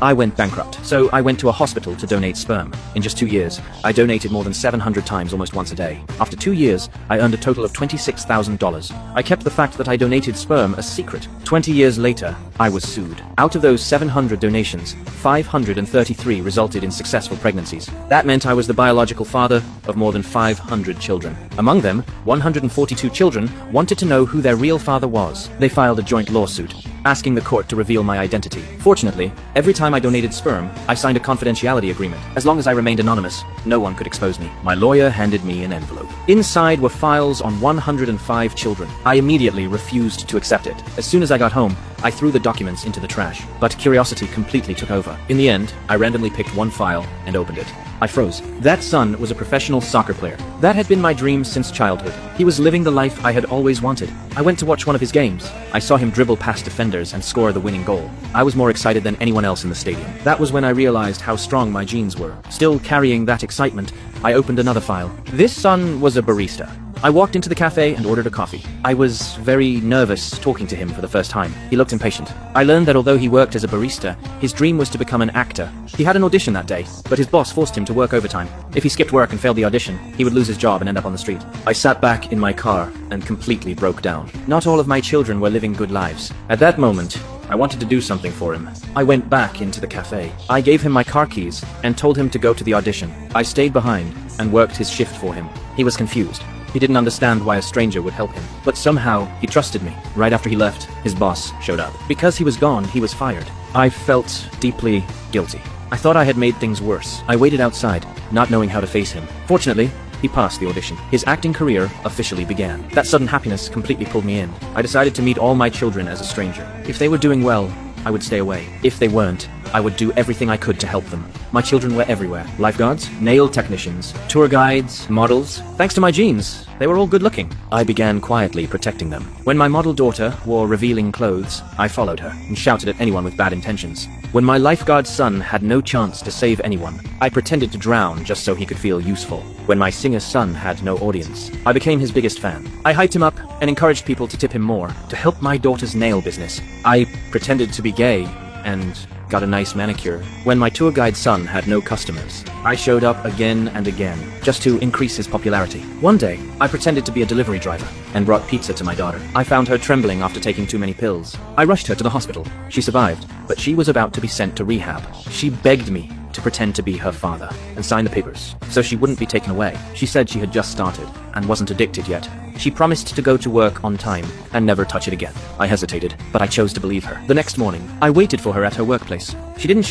I went bankrupt, so I went to a hospital to donate sperm. In just 2 years, I donated more than 700 times almost once a day. After 2 years, I earned a total of $26,000. I kept the fact that I donated sperm a secret. 20 years later, I was sued. Out of those 700 donations, 533 resulted in successful pregnancies. That meant I was the biological father of more than 500 children. Among them, 142 children wanted to know who their real father was. They filed a joint lawsuit, asking the court to reveal my identity. Fortunately, every time I donated sperm, I signed a confidentiality agreement. As long as I remained anonymous, no one could expose me. My lawyer handed me an envelope. Inside were files on 105 children. I immediately refused to accept it. As soon as I got home, I threw the documents into the trash. But curiosity completely took over. In the end, I randomly picked one file and opened it. I froze. That son was a professional soccer player. That had been my dream since childhood. He was living the life I had always wanted. I went to watch one of his games. I saw him dribble past defenders and score the winning goal. I was more excited than anyone else in the stadium. That was when I realized how strong my genes were. Still carrying that excitement, I opened another file. This son was a barista. I walked into the cafe and ordered a coffee. I was very nervous talking to him for the first time. He looked impatient. I learned that although he worked as a barista, his dream was to become an actor. He had an audition that day, but his boss forced him to work overtime. If he skipped work and failed the audition, he would lose his job and end up on the street. I sat back in my car and completely broke down. Not all of my children were living good lives. At that moment, I wanted to do something for him. I went back into the cafe. I gave him my car keys and told him to go to the audition. I stayed behind and worked his shift for him. He was confused. He didn't understand why a stranger would help him. But somehow, he trusted me. Right after he left, his boss showed up. Because he was gone, he was fired. I felt deeply guilty. I thought I had made things worse. I waited outside, not knowing how to face him. Fortunately, he passed the audition. His acting career officially began. That sudden happiness completely pulled me in. I decided to meet all my children as a stranger. If they were doing well, I would stay away. If they weren't, I would do everything I could to help them. My children were everywhere. Lifeguards, nail technicians, tour guides, models. Thanks to my genes, they were all good looking. I began quietly protecting them. When my model daughter wore revealing clothes, I followed her and shouted at anyone with bad intentions. When my lifeguard son had no chance to save anyone, I pretended to drown just so he could feel useful. When my singer son had no audience, I became his biggest fan. I hyped him up and encouraged people to tip him more. To help my daughter's nail business, I pretended to be gay and got a nice manicure. When my tour guide son had no customers, I showed up again and again, just to increase his popularity. One day, I pretended to be a delivery driver and brought pizza to my daughter. I found her trembling after taking too many pills. I rushed her to the hospital. She survived, but she was about to be sent to rehab. She begged me to pretend to be her father and sign the papers, so she wouldn't be taken away. She said she had just started and wasn't addicted yet. She promised to go to work on time and never touch it again. I hesitated, but I chose to believe her. The next morning, I waited for her at her workplace. She didn't show